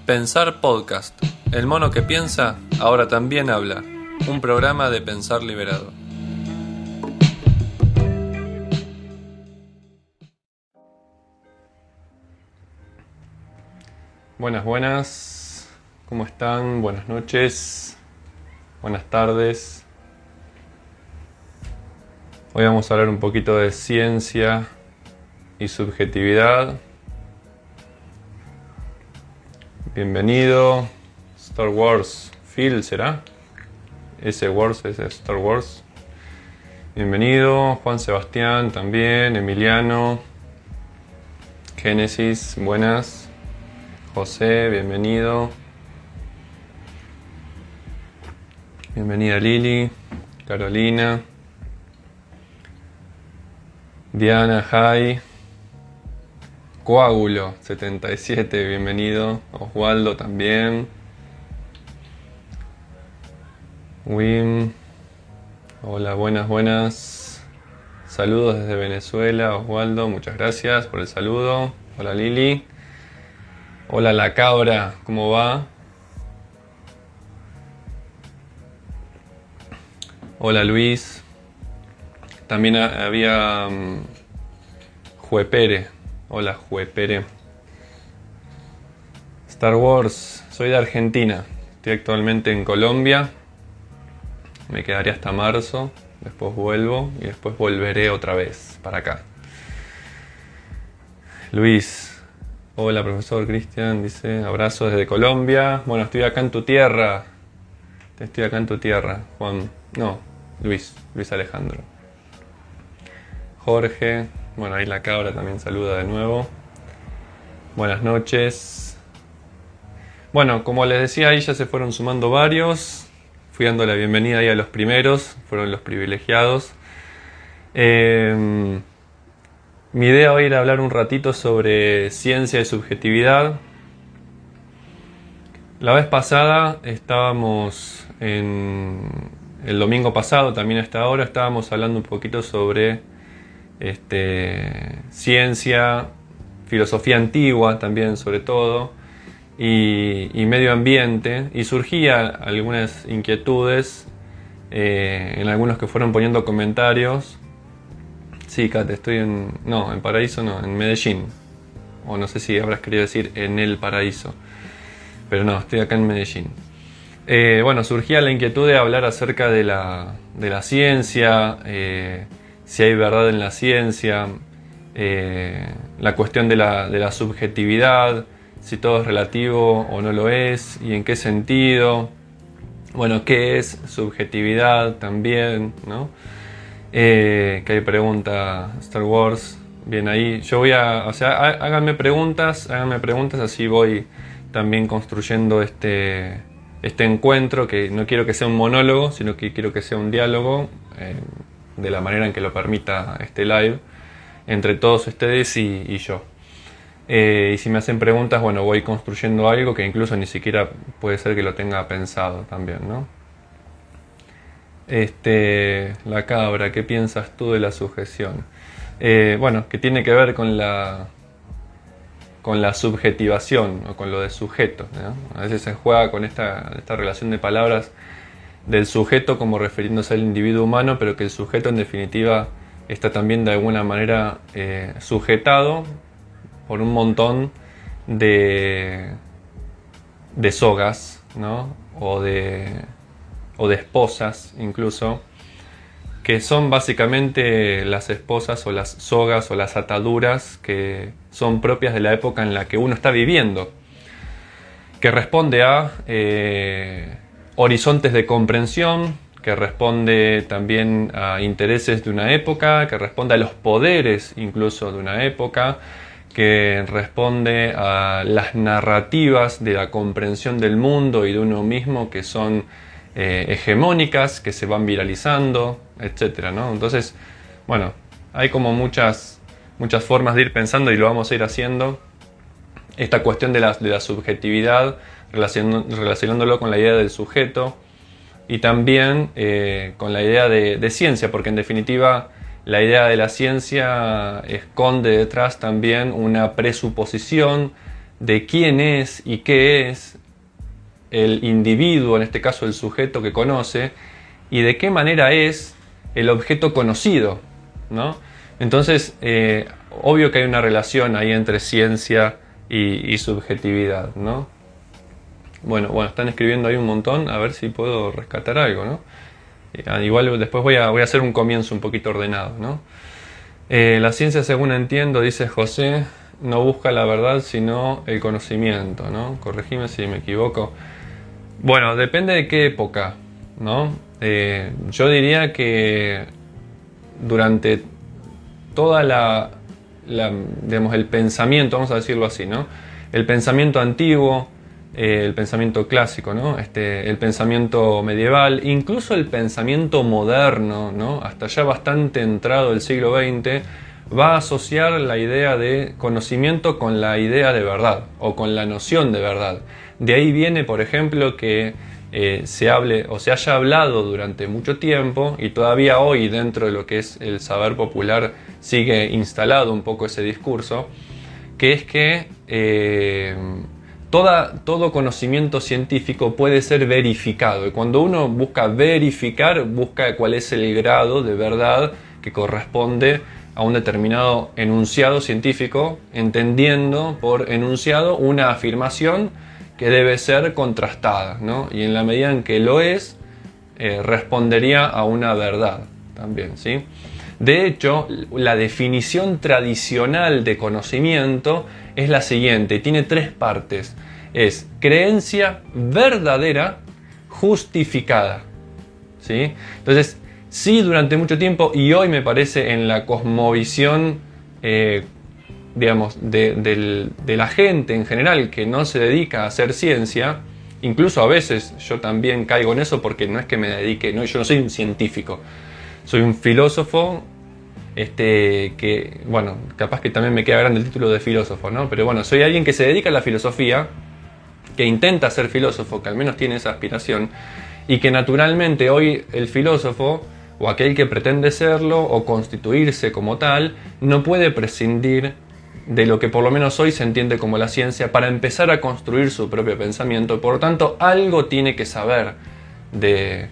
Pensar Podcast. El mono que piensa, ahora también habla. Un programa de Pensar Liberado. Buenas. ¿Cómo están? Buenas noches. Buenas tardes. Hoy vamos a hablar un poquito de ciencia y subjetividad. Bienvenido. Star Wars. Phil, ¿será? Ese Star Wars. Bienvenido. Juan Sebastián también. Emiliano. Génesis, buenas. José, bienvenido. Bienvenida Lili. Carolina. Diana, Jai. Coágulo 77, bienvenido. Oswaldo también. Wim. Hola, buenas. Saludos desde Venezuela, Oswaldo, muchas gracias por el saludo. Hola Lili. Hola la cabra, ¿cómo va? Hola Luis. También había Juepere. Hola Juepere. Star Wars, soy de Argentina. Estoy actualmente en Colombia. Me quedaré hasta marzo. Después vuelvo y después volveré otra vez para acá. Luis. Hola profesor Cristian, dice, abrazo desde Colombia. Bueno, estoy acá en tu tierra. Estoy acá en tu tierra, Juan. No, Luis Alejandro. Jorge. Bueno, ahí la cabra también saluda de nuevo. Buenas noches. Bueno, como les decía, ahí ya se fueron sumando varios. Fui dando la bienvenida ahí a los primeros. Fueron los privilegiados. Mi idea hoy era hablar un ratito sobre ciencia y subjetividad. La vez pasada estábamos el domingo pasado, también a esta hora, estábamos hablando un poquito sobre ciencia, filosofía antigua también sobre todo, y medio ambiente, y surgían algunas inquietudes en algunos que fueron poniendo comentarios. Sí, Kate, estoy en Paraíso no, en Medellín, o no sé si habrás querido decir en el Paraíso, pero no, estoy acá en Medellín. Bueno, surgía la inquietud de hablar acerca de la ciencia, si hay verdad en la ciencia, la cuestión de la subjetividad, si todo es relativo o no lo es, y en qué sentido. Bueno, ¿qué es subjetividad también, no? Que hay pregunta Star Wars, bien ahí. Yo voy háganme preguntas, así voy también construyendo este encuentro, que no quiero que sea un monólogo, sino que quiero que sea un diálogo, de la manera en que lo permita este live, entre todos ustedes y yo. Y si me hacen preguntas, bueno, voy construyendo algo que incluso ni siquiera puede ser que lo tenga pensado también, ¿no? La cabra, ¿qué piensas tú de la sujeción? Bueno, que tiene que ver con la subjetivación o con lo de sujeto, ¿no? A veces se juega con esta relación de palabras del sujeto como refiriéndose al individuo humano, pero que el sujeto en definitiva está también de alguna manera sujetado por un montón de sogas, ¿no? o de esposas incluso, que son básicamente las esposas o las sogas o las ataduras que son propias de la época en la que uno está viviendo, que responde a horizontes de comprensión, que responde también a intereses de una época, que responde a los poderes incluso de una época, que responde a las narrativas de la comprensión del mundo y de uno mismo que son hegemónicas, que se van viralizando, etcétera, ¿no? Entonces, bueno, hay como muchas formas de ir pensando, y lo vamos a ir haciendo. Esta cuestión de la subjetividad, relacionándolo con la idea del sujeto, y también con la idea de ciencia, porque en definitiva la idea de la ciencia esconde detrás también una presuposición de quién es y qué es el individuo, en este caso el sujeto que conoce, y de qué manera es el objeto conocido, ¿no? Entonces, obvio que hay una relación ahí entre ciencia y subjetividad, ¿no? Bueno, están escribiendo ahí un montón, a ver si puedo rescatar algo, ¿no? Igual después voy a hacer un comienzo un poquito ordenado, ¿no? La ciencia, según entiendo, dice José, no busca la verdad sino el conocimiento, ¿no? Corregime si me equivoco. Bueno, depende de qué época, ¿no? Yo diría que durante toda digamos, el pensamiento, vamos a decirlo así, ¿no? El pensamiento antiguo, el pensamiento clásico, ¿no? El pensamiento medieval, incluso el pensamiento moderno, ¿no? Hasta ya bastante entrado el siglo XX, va a asociar la idea de conocimiento con la idea de verdad o con la noción de verdad. De ahí viene, por ejemplo, que se hable o se haya hablado durante mucho tiempo, y todavía hoy dentro de lo que es el saber popular sigue instalado un poco ese discurso, que es que todo conocimiento científico puede ser verificado, y cuando uno busca verificar, busca cuál es el grado de verdad que corresponde a un determinado enunciado científico, entendiendo por enunciado una afirmación que debe ser contrastada, ¿no? Y en la medida en que lo es, respondería a una verdad también, ¿sí? De hecho, la definición tradicional de conocimiento es la siguiente, tiene tres partes. Es creencia verdadera justificada, ¿sí? Entonces, sí, durante mucho tiempo, y hoy me parece en la cosmovisión, digamos, de la gente en general que no se dedica a hacer ciencia, incluso a veces yo también caigo en eso porque no es que me dedique, no, yo no soy un científico, soy un filósofo, que, bueno, capaz que también me queda grande el título de filósofo, ¿no? Pero bueno, soy alguien que se dedica a la filosofía, que intenta ser filósofo, que al menos tiene esa aspiración, y que naturalmente hoy el filósofo, o aquel que pretende serlo, o constituirse como tal, no puede prescindir de lo que por lo menos hoy se entiende como la ciencia para empezar a construir su propio pensamiento. Por lo tanto, algo tiene que saber de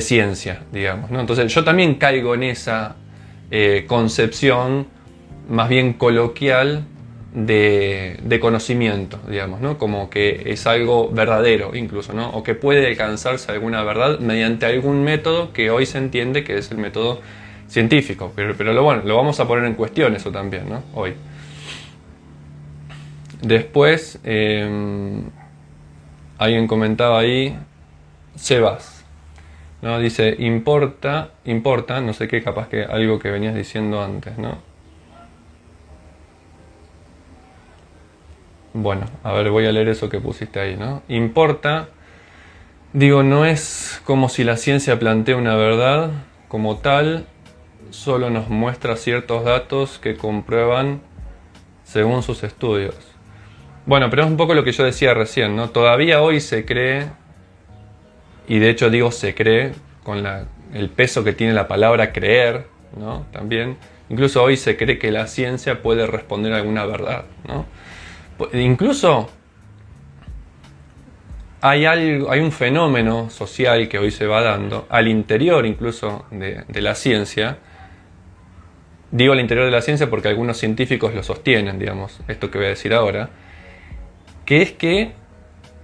ciencia, digamos, ¿no? Entonces yo también caigo en esa concepción más bien coloquial de conocimiento, digamos, ¿no? Como que es algo verdadero incluso, ¿no? O que puede alcanzarse alguna verdad mediante algún método que hoy se entiende que es el método científico. Pero bueno, lo vamos a poner en cuestión eso también, ¿no? Hoy. Después, alguien comentaba ahí, Sebas, ¿no? Dice, importa, no sé qué, capaz que algo que venías diciendo antes, ¿no? Bueno, a ver, voy a leer eso que pusiste ahí, ¿no? Importa, digo, no es como si la ciencia plantea una verdad como tal, solo nos muestra ciertos datos que comprueban según sus estudios. Bueno, pero es un poco lo que yo decía recién, ¿no? Todavía hoy se cree, y de hecho digo se cree, con el peso que tiene la palabra creer, ¿no? También, incluso hoy se cree que la ciencia puede responder a alguna verdad, ¿no? Incluso hay un fenómeno social que hoy se va dando al interior incluso de la ciencia. Digo al interior de la ciencia porque algunos científicos lo sostienen, digamos, esto que voy a decir ahora, que es que,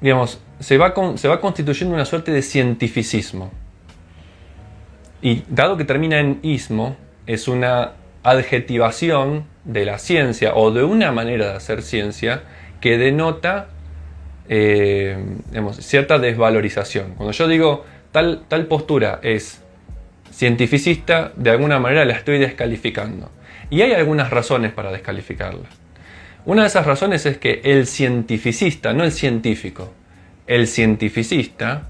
digamos, se va constituyendo una suerte de cientificismo. Y dado que termina en ismo, es una adjetivación de la ciencia o de una manera de hacer ciencia que denota digamos, cierta desvalorización. Cuando yo digo tal postura es cientificista, de alguna manera la estoy descalificando. Y hay algunas razones para descalificarla. Una de esas razones es que el cientificista, no el científico, el cientificista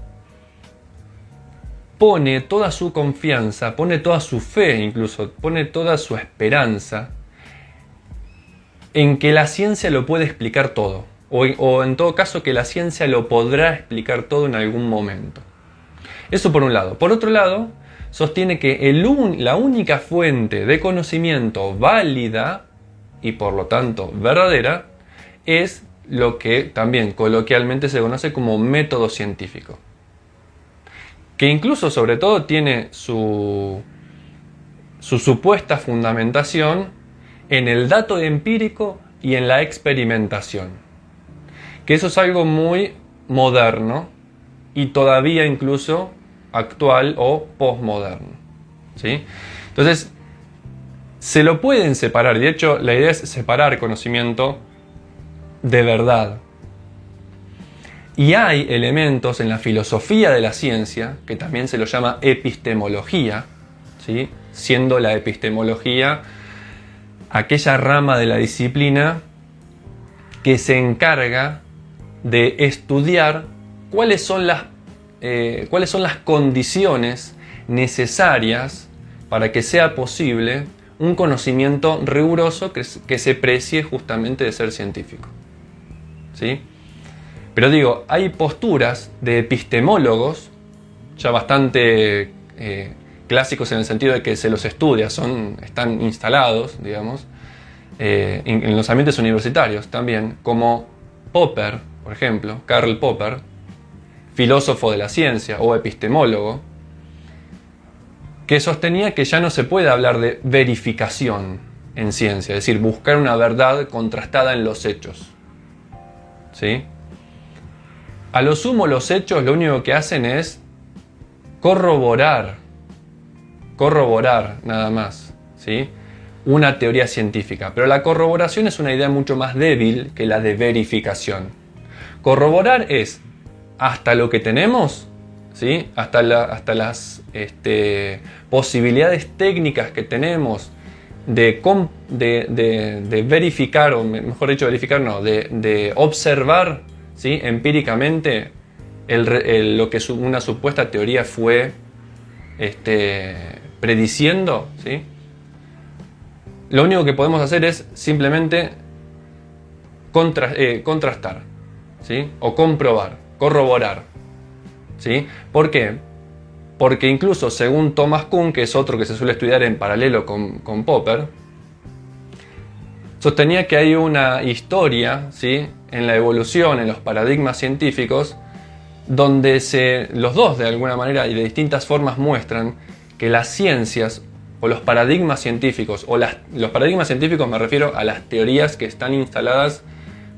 pone toda su confianza, pone toda su fe incluso, pone toda su esperanza en que la ciencia lo puede explicar todo, o en todo caso que la ciencia lo podrá explicar todo en algún momento. Eso por un lado. Por otro lado, sostiene que la única fuente de conocimiento válida y por lo tanto verdadera es lo que también coloquialmente se conoce como método científico, que incluso sobre todo tiene su supuesta fundamentación en el dato empírico y en la experimentación, que eso es algo muy moderno y todavía incluso actual o postmoderno, ¿sí? Entonces, se lo pueden separar, de hecho la idea es separar conocimiento de verdad. Y hay elementos en la filosofía de la ciencia, que también se lo llama epistemología, ¿sí? Siendo la epistemología aquella rama de la disciplina que se encarga de estudiar cuáles son las condiciones necesarias para que sea posible un conocimiento riguroso que se precie justamente de ser científico, ¿sí? Pero digo, hay posturas de epistemólogos ya bastante clásicos en el sentido de que se los estudia, están instalados, digamos, en los ambientes universitarios también, como Popper, por ejemplo, Karl Popper, filósofo de la ciencia o epistemólogo, que sostenía que ya no se puede hablar de verificación en ciencia, es decir, buscar una verdad contrastada en los hechos, ¿sí? A lo sumo, los hechos lo único que hacen es corroborar nada más, ¿sí? Una teoría científica, pero la corroboración es una idea mucho más débil que la de verificación. Corroborar es hasta lo que tenemos, ¿sí? Hasta las posibilidades técnicas que tenemos de verificar, o mejor dicho, verificar no, de observar, ¿sí? Empíricamente lo que una supuesta teoría fue prediciendo, ¿sí? Lo único que podemos hacer es simplemente contrastar, ¿sí? O comprobar, corroborar, ¿sí? ¿Por qué? Porque incluso según Thomas Kuhn, que es otro que se suele estudiar en paralelo con Popper, sostenía que hay una historia, ¿sí? En la evolución, en los paradigmas científicos, donde los dos de alguna manera y de distintas formas muestran que las ciencias o los paradigmas científicos, los paradigmas científicos me refiero a las teorías que están instaladas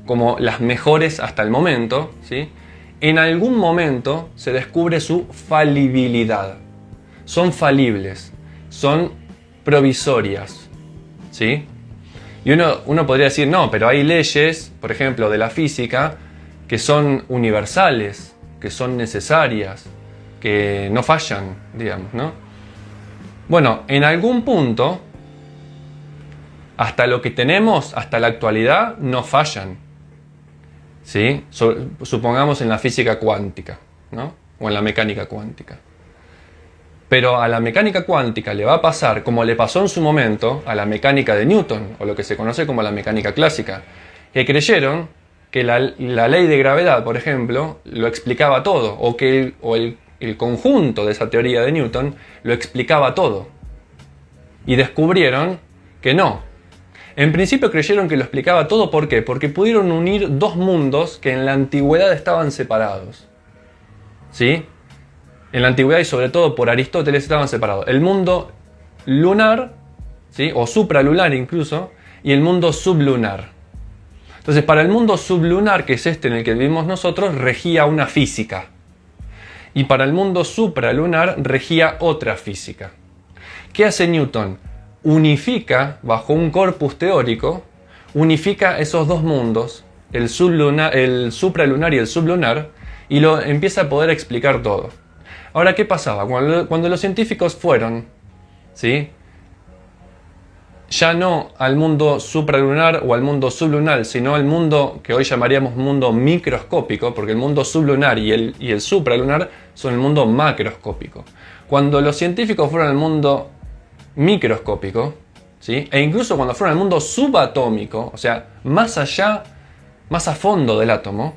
como las mejores hasta el momento, ¿sí? En algún momento se descubre su falibilidad. Son falibles, son provisorias, ¿sí? Y uno podría decir, no, pero hay leyes, por ejemplo, de la física, que son universales, que son necesarias, que no fallan, digamos, ¿no? Bueno, en algún punto, hasta lo que tenemos, hasta la actualidad, no fallan, ¿sí? Supongamos en la física cuántica, ¿no? O en la mecánica cuántica. Pero a la mecánica cuántica le va a pasar, como le pasó en su momento, a la mecánica de Newton, o lo que se conoce como la mecánica clásica, que creyeron que la ley de gravedad, por ejemplo, lo explicaba todo, o que el conjunto de esa teoría de Newton lo explicaba todo. Y descubrieron que no. En principio creyeron que lo explicaba todo, ¿por qué? Porque pudieron unir dos mundos que en la antigüedad estaban separados, ¿sí? En la antigüedad y sobre todo por Aristóteles estaban separados. El mundo lunar, ¿sí? O supralunar incluso, y el mundo sublunar. Entonces, para el mundo sublunar, que es este en el que vivimos nosotros, regía una física. Y para el mundo supralunar regía otra física. ¿Qué hace Newton? Unifica, bajo un corpus teórico, unifica esos dos mundos, el supralunar y el sublunar, y lo empieza a poder explicar todo. Ahora, ¿qué pasaba? Cuando los científicos fueron, ¿sí? Ya no al mundo supralunar o al mundo sublunar, sino al mundo que hoy llamaríamos mundo microscópico, porque el mundo sublunar y el supralunar son el mundo macroscópico. Cuando los científicos fueron al mundo microscópico, ¿sí? E incluso cuando fueron al mundo subatómico, o sea, más allá, más a fondo del átomo,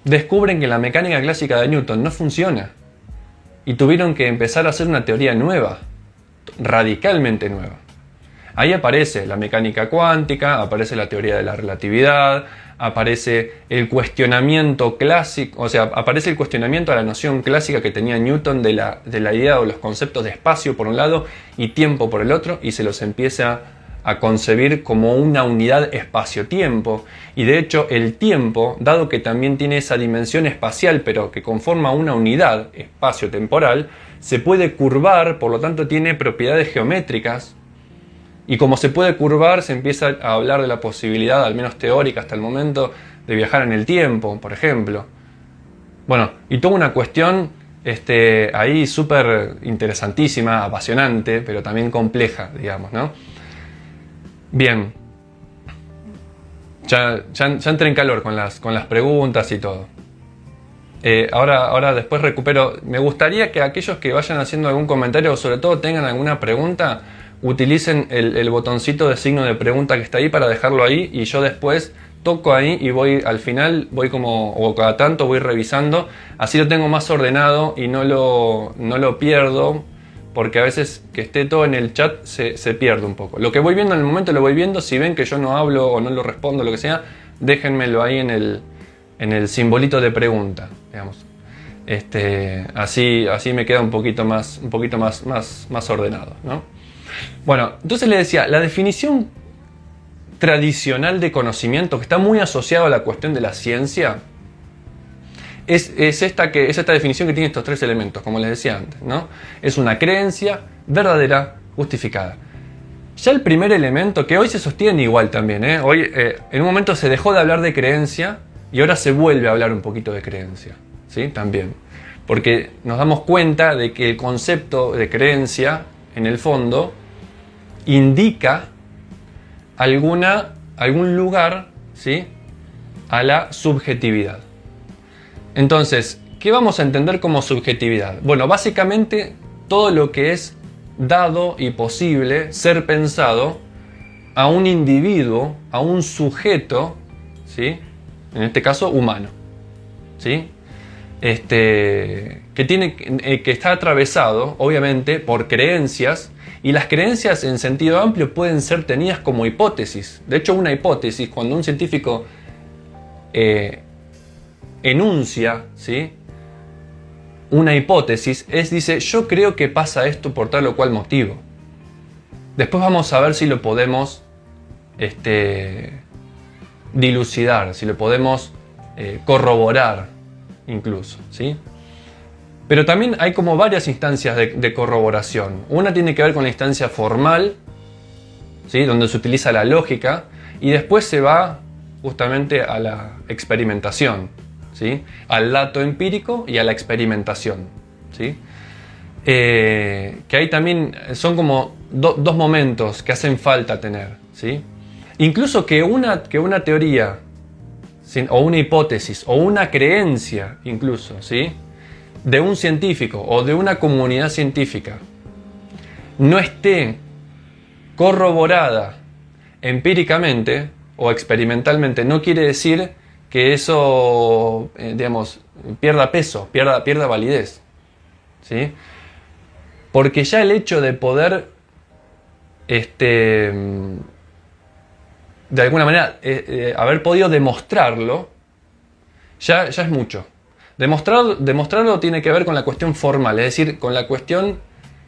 descubren que la mecánica clásica de Newton no funciona. Y tuvieron que empezar a hacer una teoría nueva, radicalmente nueva. Ahí aparece la mecánica cuántica, aparece la teoría de la relatividad, aparece el cuestionamiento clásico, o sea, aparece el cuestionamiento a la noción clásica que tenía Newton de la idea o los conceptos de espacio por un lado y tiempo por el otro, y se los empieza a concebir como una unidad espacio-tiempo. Y de hecho el tiempo, dado que también tiene esa dimensión espacial pero que conforma una unidad espacio-temporal, se puede curvar, por lo tanto tiene propiedades geométricas. Y como se puede curvar, se empieza a hablar de la posibilidad, al menos teórica hasta el momento, de viajar en el tiempo, por ejemplo. Bueno, y toda una cuestión ahí súper interesantísima, apasionante, pero también compleja, digamos, ¿no? Bien. Ya entré en calor con las preguntas y todo. Ahora después recupero. Me gustaría que aquellos que vayan haciendo algún comentario o sobre todo tengan alguna pregunta, utilicen el botoncito de signo de pregunta que está ahí para dejarlo ahí, y yo después toco ahí y voy al final, voy como, o cada tanto voy revisando, así lo tengo más ordenado y no lo pierdo, porque a veces que esté todo en el chat se pierde un poco. Lo que voy viendo en el momento lo voy viendo. Si ven que yo no hablo o no lo respondo, lo que sea, déjenmelo ahí en el simbolito de pregunta, digamos. Así me queda un poquito más ordenado, ¿no? Bueno, entonces le decía, la definición tradicional de conocimiento, que está muy asociado a la cuestión de la ciencia, es esta definición que tiene estos tres elementos, como les decía antes, ¿no? Es una creencia verdadera, justificada. Ya el primer elemento, que hoy se sostiene igual también, hoy en un momento se dejó de hablar de creencia y ahora se vuelve a hablar un poquito de creencia, ¿sí? También. Porque nos damos cuenta de que el concepto de creencia, en el fondo, indica algún lugar, ¿sí?, a la subjetividad. Entonces, ¿qué vamos a entender como subjetividad? Bueno, básicamente todo lo que es dado y posible ser pensado a un individuo, a un sujeto, ¿sí?, en este caso humano, ¿sí?, que está atravesado, obviamente, por creencias. Y las creencias en sentido amplio pueden ser tenidas como hipótesis. De hecho, una hipótesis, cuando un científico enuncia, ¿sí?, una hipótesis, dice, yo creo que pasa esto por tal o cual motivo. Después vamos a ver si lo podemos dilucidar, si lo podemos corroborar incluso, ¿sí? Pero también hay como varias instancias de corroboración. Una tiene que ver con la instancia formal, ¿sí?, donde se utiliza la lógica, y después se va justamente a la experimentación, ¿sí?, al dato empírico y a la experimentación, ¿sí? Que ahí también son como dos momentos que hacen falta tener, ¿sí? Incluso que una teoría, ¿sí?, o una hipótesis o una creencia incluso, ¿sí?, de un científico o de una comunidad científica no esté corroborada empíricamente o experimentalmente, no quiere decir que eso, digamos, pierda peso, pierda validez, ¿sí? Porque ya el hecho de poder, de alguna manera, haber podido demostrarlo, ya es mucho. Demostrarlo tiene que ver con la cuestión formal, es decir, con la cuestión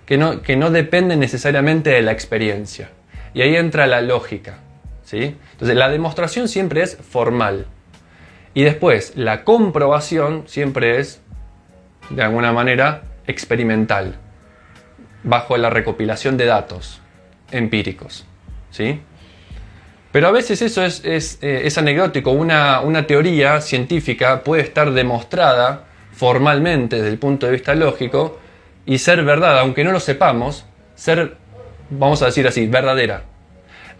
que no depende necesariamente de la experiencia. Y ahí entra la lógica, ¿sí? Entonces, la demostración siempre es formal. Y después, la comprobación siempre es, de alguna manera, experimental, bajo la recopilación de datos empíricos, ¿sí? Pero a veces eso es anecdótico. Una teoría científica puede estar demostrada formalmente desde el punto de vista lógico y ser verdad, aunque no lo sepamos, ser, vamos a decir así, verdadera.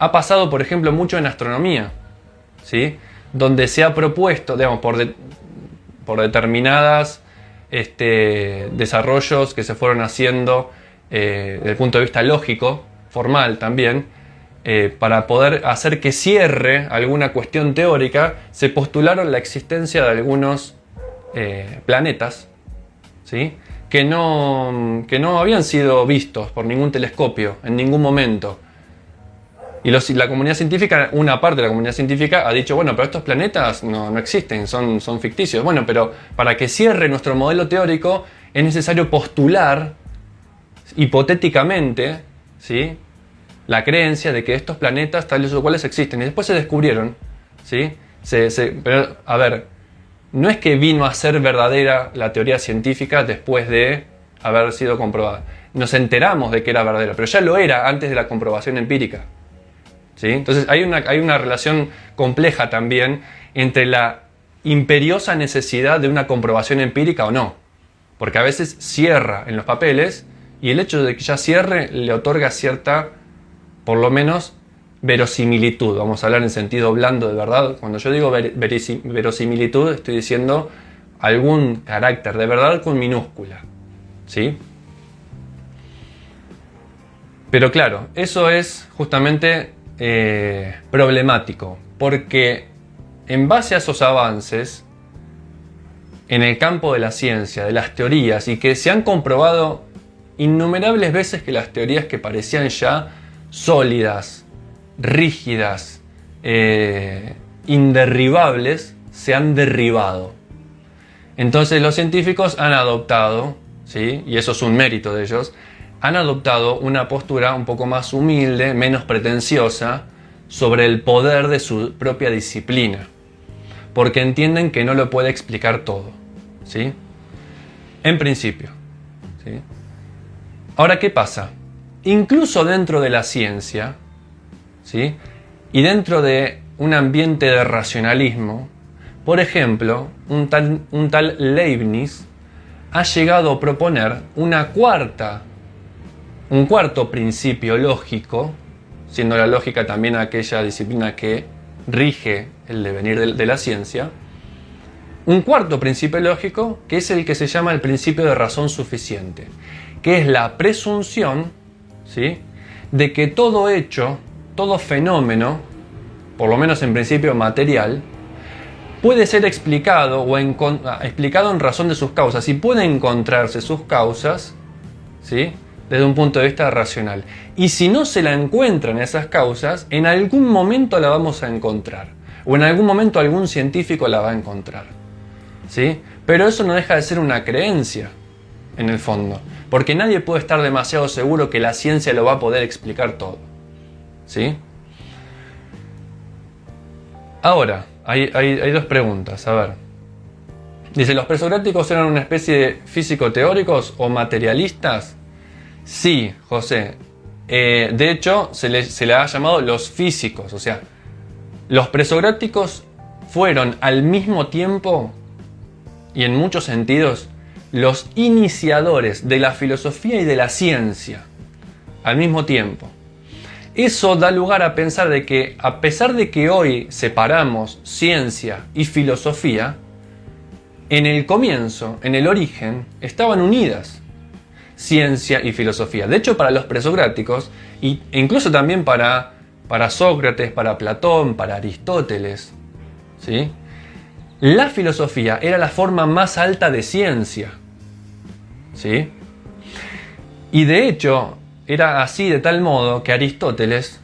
Ha pasado, por ejemplo, mucho en astronomía, ¿sí?, donde se ha propuesto, digamos, por determinadas desarrollos que se fueron haciendo desde el punto de vista lógico, formal también, para poder hacer que cierre alguna cuestión teórica, se postularon la existencia de algunos planetas, ¿sí?, que no habían sido vistos por ningún telescopio en ningún momento. Y la comunidad científica, una parte de la comunidad científica ha dicho, bueno, pero estos planetas no existen, son ficticios. Bueno, pero para que cierre nuestro modelo teórico es necesario postular hipotéticamente, ¿sí?, la creencia de que estos planetas tales o cuales existen. Y después se descubrieron, ¿sí? Pero, a ver, no es que vino a ser verdadera la teoría científica después de haber sido comprobada. Nos enteramos de que era verdadera, pero ya lo era antes de la comprobación empírica, ¿sí? Entonces hay una relación compleja también entre la imperiosa necesidad de una comprobación empírica o no. Porque a veces cierra en los papeles y el hecho de que ya cierre le otorga cierta, por lo menos, verosimilitud. Vamos a hablar en sentido blando de verdad. Cuando yo digo verosimilitud, estoy diciendo algún carácter de verdad con minúscula, ¿sí? Pero claro, eso es justamente problemático, porque en base a esos avances en el campo de la ciencia, de las teorías, y que se han comprobado innumerables veces que las teorías que parecían ya sólidas, rígidas, inderribables, se han derribado. Entonces los científicos han adoptado, ¿sí?, y eso es un mérito de ellos, han adoptado una postura un poco más humilde, menos pretenciosa, sobre el poder de su propia disciplina, porque entienden que no lo puede explicar todo, ¿sí?, en principio, ¿sí? Ahora, ¿qué pasa? Incluso dentro de la ciencia, ¿sí?, y dentro de un ambiente de racionalismo, por ejemplo, un tal Leibniz ha llegado a proponer un cuarto principio lógico, siendo la lógica también aquella disciplina que rige el devenir de la ciencia, un cuarto principio lógico que es el que se llama el principio de razón suficiente, que es la presunción, ¿sí?, de que todo hecho, todo fenómeno, por lo menos en principio material, puede ser explicado explicado en razón de sus causas, y puede encontrarse sus causas, ¿sí?, desde un punto de vista racional. Y si no se la encuentran esas causas, en algún momento la vamos a encontrar, o en algún momento algún científico la va a encontrar, ¿sí? Pero eso no deja de ser una creencia, en el fondo, porque nadie puede estar demasiado seguro que la ciencia lo va a poder explicar todo, ¿sí? Ahora, hay dos preguntas, a ver. Dice, ¿los presocráticos eran una especie de físico-teóricos o materialistas? Sí, José. De hecho, se le ha llamado los físicos, o sea, los presocráticos fueron al mismo tiempo, y en muchos sentidos, los iniciadores de la filosofía y de la ciencia, al mismo tiempo. Eso da lugar a pensar de que, a pesar de que hoy separamos ciencia y filosofía, en el comienzo, en el origen, estaban unidas ciencia y filosofía. De hecho, para los presocráticos, e incluso también para Sócrates, para Platón, para Aristóteles, ¿sí?, la filosofía era la forma más alta de ciencia, ¿sí? Y de hecho, era así de tal modo que Aristóteles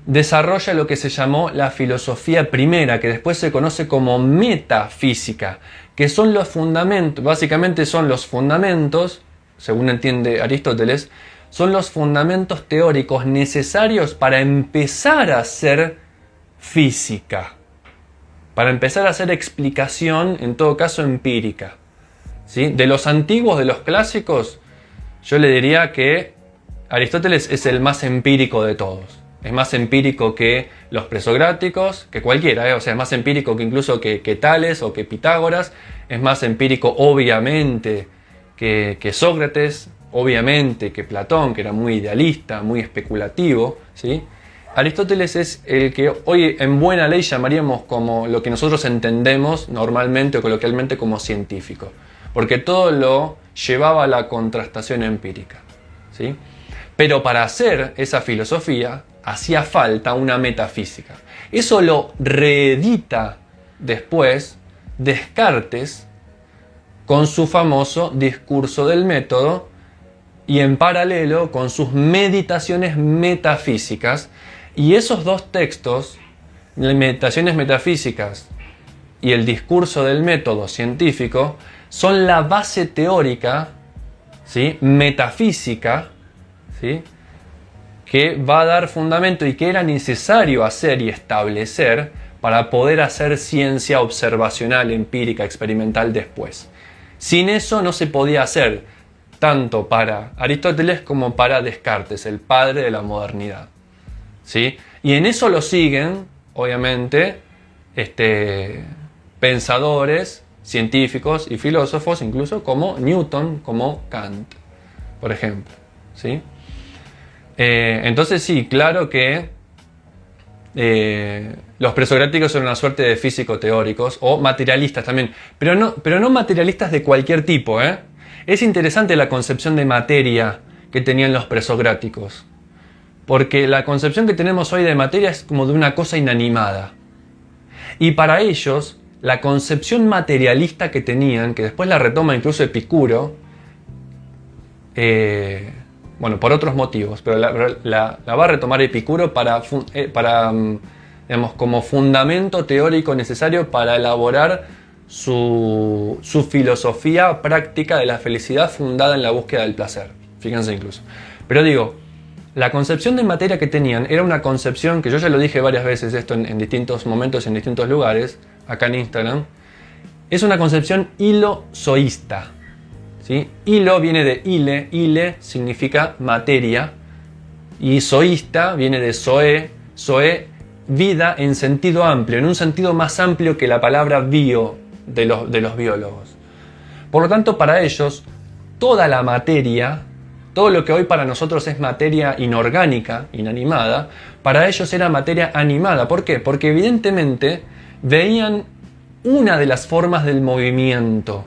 desarrolla lo que se llamó la filosofía primera, que después se conoce como metafísica, que son los fundamentos, básicamente son los fundamentos, según entiende Aristóteles, son los fundamentos teóricos necesarios para empezar a hacer física, para empezar a hacer explicación, en todo caso empírica, ¿sí? De los antiguos, de los clásicos, yo le diría que Aristóteles es el más empírico de todos. Es más empírico que los presocráticos, que cualquiera, o sea, es más empírico que incluso que Tales o que Pitágoras, es más empírico obviamente que Sócrates, obviamente que Platón, que era muy idealista, muy especulativo, ¿sí? Aristóteles es el que hoy en buena ley llamaríamos como lo que nosotros entendemos normalmente o coloquialmente como científico, porque todo lo llevaba a la contrastación empírica, ¿sí? Pero para hacer esa filosofía hacía falta una metafísica. Eso lo reedita después Descartes con su famoso discurso del método y en paralelo con sus meditaciones metafísicas, Y esos dos textos, Meditaciones metafísicas y el discurso del método científico, son la base teórica, ¿sí?, metafísica, ¿sí?, que va a dar fundamento y que era necesario hacer y establecer para poder hacer ciencia observacional, empírica, experimental después. Sin eso no se podía hacer, tanto para Aristóteles como para Descartes, el padre de la modernidad, ¿sí? Y en eso lo siguen, obviamente, pensadores, científicos y filósofos, incluso como Newton, como Kant, por ejemplo, ¿sí? Entonces sí, claro que los presocráticos son una suerte de físico-teóricos o materialistas también, pero no materialistas de cualquier tipo, ¿eh? Es interesante la concepción de materia que tenían los presocráticos, porque la concepción que tenemos hoy de materia es como de una cosa inanimada. Y para ellos, la concepción materialista que tenían, que después la retoma incluso Epicuro, bueno, por otros motivos, pero la va a retomar Epicuro para digamos, como fundamento teórico necesario para elaborar su filosofía práctica de la felicidad fundada en la búsqueda del placer. Fíjense incluso. Pero digo, la concepción de materia que tenían era una concepción, que yo ya lo dije varias veces esto en distintos momentos, en distintos lugares, acá en Instagram, es una concepción hilo-zoísta. ¿Sí? Hilo viene de ile significa materia, y zoísta viene de zoe, vida en sentido amplio, en un sentido más amplio que la palabra bio de los biólogos. Por lo tanto, para ellos, toda la materia, todo lo que hoy para nosotros es materia inorgánica, inanimada, para ellos era materia animada. ¿Por qué? Porque evidentemente veían una de las formas del movimiento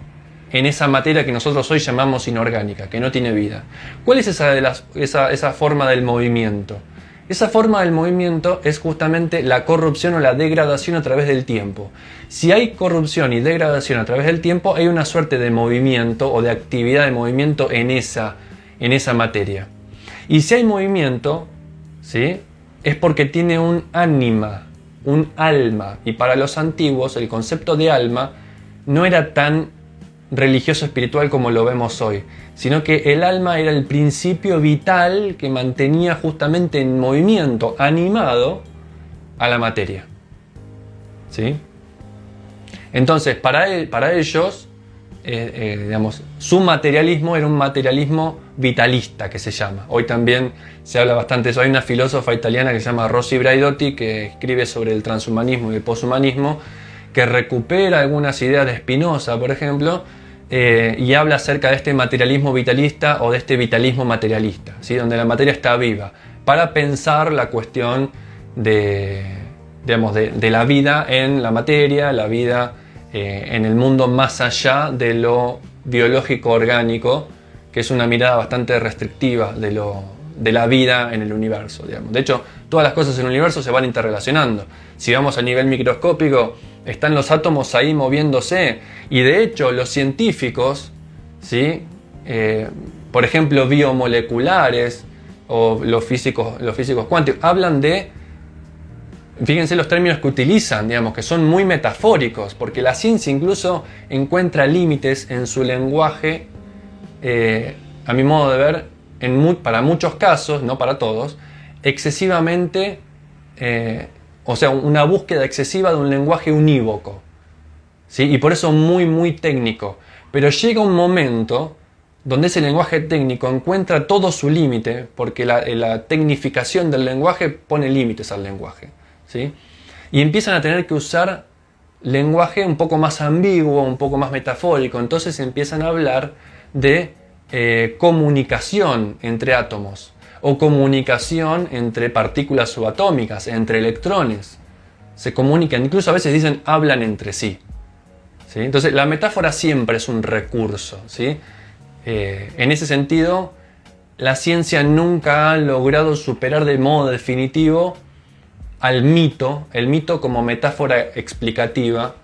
en esa materia que nosotros hoy llamamos inorgánica, que no tiene vida. ¿Cuál es esa forma del movimiento? Esa forma del movimiento es justamente la corrupción o la degradación a través del tiempo. Si hay corrupción y degradación a través del tiempo, hay una suerte de movimiento o de actividad de movimiento en esa materia. Y si hay movimiento, ¿sí?, es porque tiene un ánima, un alma. Y para los antiguos el concepto de alma no era tan religioso espiritual como lo vemos hoy, sino que el alma era el principio vital que mantenía justamente en movimiento, animado a la materia, ¿sí? Entonces, para ellos, digamos, su materialismo era un materialismo vitalista, que se llama. Hoy también se habla bastante de eso. Hay una filósofa italiana que se llama Rosy Braidotti, que escribe sobre el transhumanismo y el poshumanismo, que recupera algunas ideas de Spinoza, por ejemplo, y habla acerca de este materialismo vitalista o de este vitalismo materialista, ¿sí?, donde la materia está viva, para pensar la cuestión de la vida en la materia, la vida en el mundo más allá de lo biológico orgánico, que es una mirada bastante restrictiva de la vida en el universo, digamos. De hecho, todas las cosas en el universo se van interrelacionando. Si vamos a nivel microscópico, están los átomos ahí moviéndose, y de hecho los científicos, ¿sí?, por ejemplo biomoleculares o los físicos cuánticos, hablan de, fíjense los términos que utilizan, digamos, que son muy metafóricos, porque la ciencia incluso encuentra límites en su lenguaje, a mi modo de ver, para muchos casos, no para todos, excesivamente, o sea, una búsqueda excesiva de un lenguaje unívoco, ¿sí? Y por eso muy, muy técnico. Pero llega un momento donde ese lenguaje técnico encuentra todo su límite, porque la tecnificación del lenguaje pone límites al lenguaje, ¿sí? Y empiezan a tener que usar lenguaje un poco más ambiguo, un poco más metafórico. Entonces empiezan a hablar de comunicación entre átomos, o comunicación entre partículas subatómicas, entre electrones. Se comunican, incluso a veces dicen hablan entre sí, ¿sí? Entonces la metáfora siempre es un recurso, ¿sí? En ese sentido, la ciencia nunca ha logrado superar de modo definitivo al mito, el mito como metáfora explicativa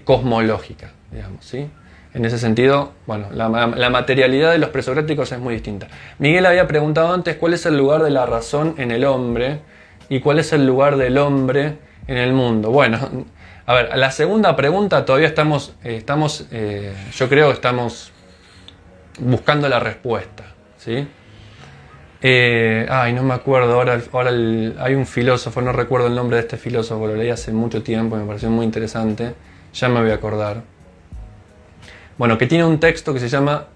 cosmológica, digamos, ¿sí? En ese sentido, bueno, la materialidad de los presocráticos es muy distinta. Miguel había preguntado antes cuál es el lugar de la razón en el hombre. y cuál es el lugar del hombre en el mundo. Bueno, a ver, la segunda pregunta todavía yo creo que estamos buscando la respuesta, ¿sí? No me acuerdo, ahora hay un filósofo, no recuerdo el nombre de este filósofo, lo leí hace mucho tiempo, me pareció muy interesante, ya me voy a acordar. Bueno, que tiene un texto que se llama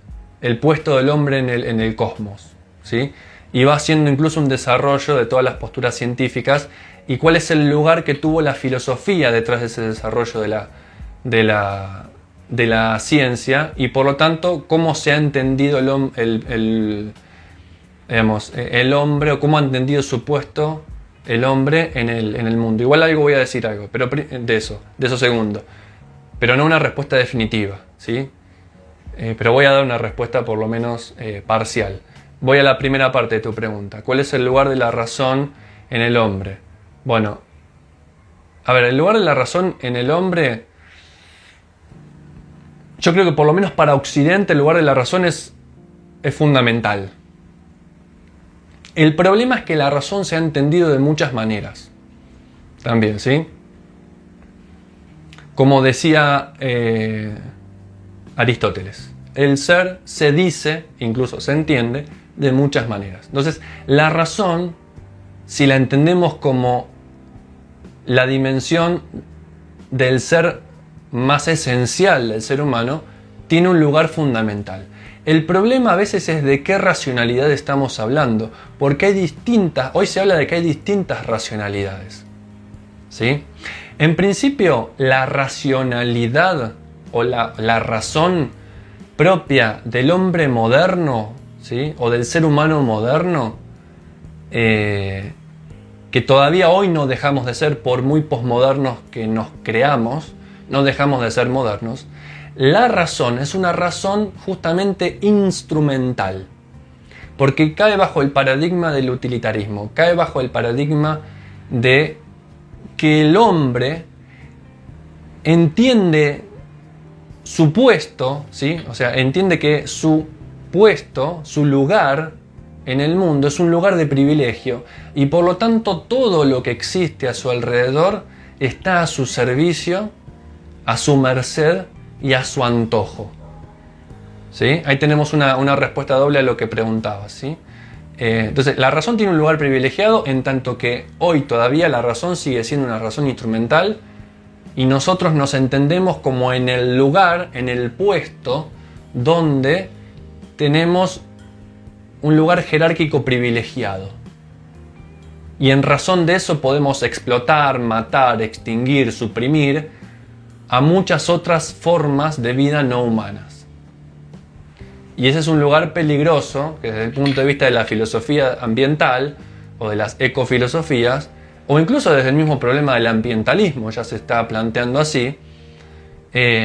El puesto del hombre en el cosmos, ¿sí? Y va haciendo incluso un desarrollo de todas las posturas científicas y cuál es el lugar que tuvo la filosofía detrás de ese desarrollo de la ciencia y por lo tanto cómo se ha entendido el hombre o cómo ha entendido su puesto el hombre en el mundo. Igual voy a decir algo, pero de eso segundo, pero no una respuesta definitiva, ¿sí? Pero voy a dar una respuesta por lo menos parcial. Voy a la primera parte de tu pregunta. ¿Cuál es el lugar de la razón en el hombre? Bueno, a ver, el lugar de la razón en el hombre, yo creo que por lo menos para Occidente el lugar de la razón es fundamental. El problema es que la razón se ha entendido de muchas maneras. También, ¿sí? Como decía Aristóteles, el ser se dice, incluso se entiende, de muchas maneras. Entonces, la razón, si la entendemos como la dimensión del ser más esencial del ser humano, tiene un lugar fundamental. El problema a veces es de qué racionalidad estamos hablando, porque hoy se habla de que hay distintas racionalidades, ¿sí? En principio, la racionalidad o la razón propia del hombre moderno, ¿sí? O del ser humano moderno, que todavía hoy no dejamos de ser, por muy posmodernos que nos creamos, no dejamos de ser modernos. La razón es una razón justamente instrumental, porque cae bajo el paradigma del utilitarismo, cae bajo el paradigma de que el hombre entiende su puesto, ¿sí? O sea, entiende que su puesto, su lugar en el mundo es un lugar de privilegio y por lo tanto todo lo que existe a su alrededor está a su servicio, a su merced y a su antojo, ¿sí? Ahí tenemos una respuesta doble a lo que preguntabas, ¿sí? Entonces, la razón tiene un lugar privilegiado en tanto que hoy todavía la razón sigue siendo una razón instrumental y nosotros nos entendemos como en el lugar, en el puesto donde tenemos un lugar jerárquico privilegiado. Y en razón de eso podemos explotar, matar, extinguir, suprimir a muchas otras formas de vida no humanas. Y ese es un lugar peligroso que desde el punto de vista de la filosofía ambiental o de las ecofilosofías, o incluso desde el mismo problema del ambientalismo, ya se está planteando así,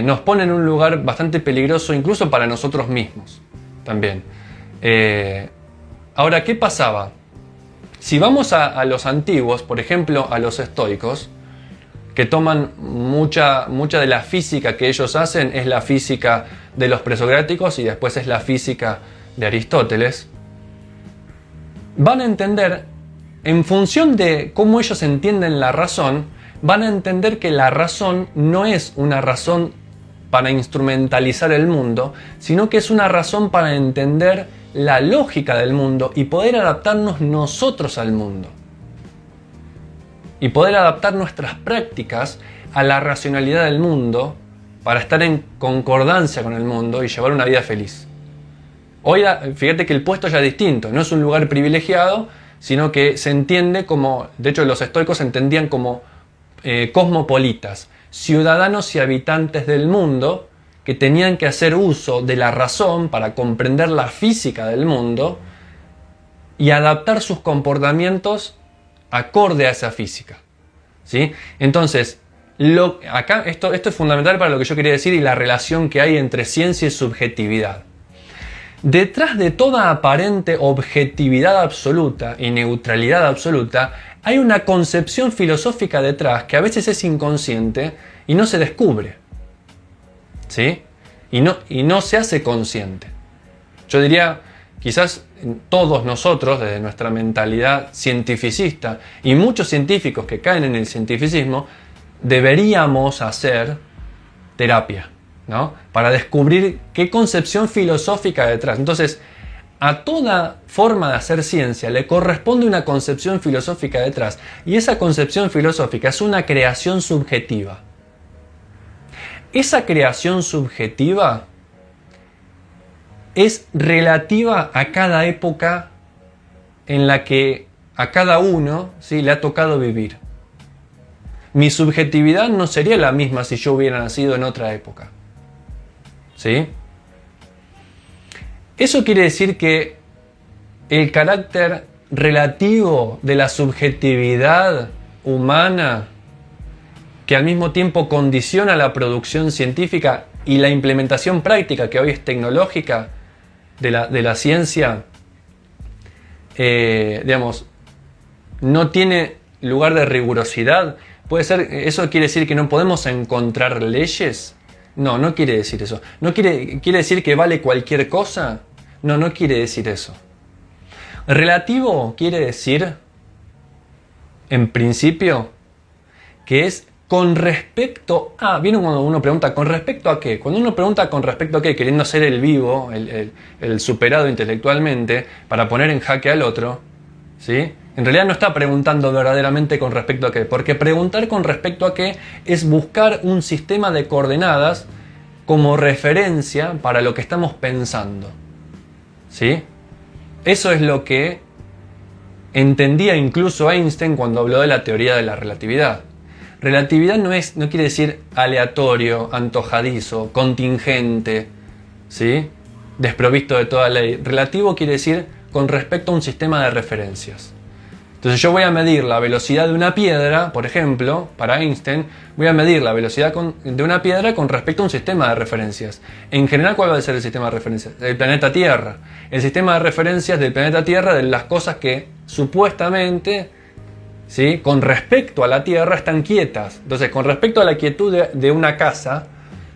nos pone en un lugar bastante peligroso incluso para nosotros mismos también. Ahora, ¿qué pasaba? Si vamos a los antiguos, por ejemplo a los estoicos, que toman mucha de la física que ellos hacen, es la física de los presocráticos y después es la física de Aristóteles, van a entender, en función de cómo ellos entienden la razón, van a entender que la razón no es una razón para instrumentalizar el mundo, sino que es una razón para entender la lógica del mundo y poder adaptarnos nosotros al mundo. Y poder adaptar nuestras prácticas a la racionalidad del mundo para estar en concordancia con el mundo y llevar una vida feliz. Hoy, fíjate que el puesto ya es distinto, no es un lugar privilegiado, sino que se entiende como, de hecho los estoicos se entendían como cosmopolitas, ciudadanos y habitantes del mundo que tenían que hacer uso de la razón para comprender la física del mundo y adaptar sus comportamientos acorde a esa física, ¿sí? Entonces, acá esto es fundamental para lo que yo quería decir y la relación que hay entre ciencia y subjetividad. Detrás de toda aparente objetividad absoluta y neutralidad absoluta hay una concepción filosófica detrás que a veces es inconsciente y no se descubre, ¿sí? Y no se hace consciente. Yo diría, quizás todos nosotros, desde nuestra mentalidad cientificista, y muchos científicos que caen en el cientificismo, deberíamos hacer terapia, ¿no? Para descubrir qué concepción filosófica hay detrás. Entonces, a toda forma de hacer ciencia le corresponde una concepción filosófica detrás, y esa concepción filosófica es una creación subjetiva. Esa creación subjetiva es relativa a cada época en la que a cada uno, ¿sí?, le ha tocado vivir. Mi subjetividad no sería la misma si yo hubiera nacido en otra época, ¿sí? Eso quiere decir que el carácter relativo de la subjetividad humana, que al mismo tiempo condiciona la producción científica y la implementación práctica, que hoy es tecnológica, de la ciencia, digamos, no tiene lugar de rigurosidad. Puede ser, ¿eso quiere decir que no podemos encontrar leyes? No, no quiere decir eso. ¿No quiere decir que vale cualquier cosa? No, no quiere decir eso. Relativo quiere decir, en principio, que es con respecto a... ¿Vieron cuando uno pregunta con respecto a qué? Cuando uno pregunta con respecto a qué, queriendo ser el vivo, el superado intelectualmente, para poner en jaque al otro, ¿sí?, en realidad no está preguntando verdaderamente con respecto a qué, porque preguntar con respecto a qué es buscar un sistema de coordenadas como referencia para lo que estamos pensando, ¿sí? Eso es lo que entendía incluso Einstein cuando habló de la teoría de la relatividad. Relatividad no quiere decir aleatorio, antojadizo, contingente, ¿sí?, desprovisto de toda ley. Relativo quiere decir con respecto a un sistema de referencias. Entonces yo voy a medir la velocidad de una piedra, por ejemplo, para Einstein, voy a medir la velocidad de una piedra con respecto a un sistema de referencias. En general, ¿cuál va a ser el sistema de referencias? El planeta Tierra. El sistema de referencias del planeta Tierra, de las cosas que supuestamente, ¿sí?, con respecto a la Tierra están quietas. Entonces, con respecto a la quietud de una casa,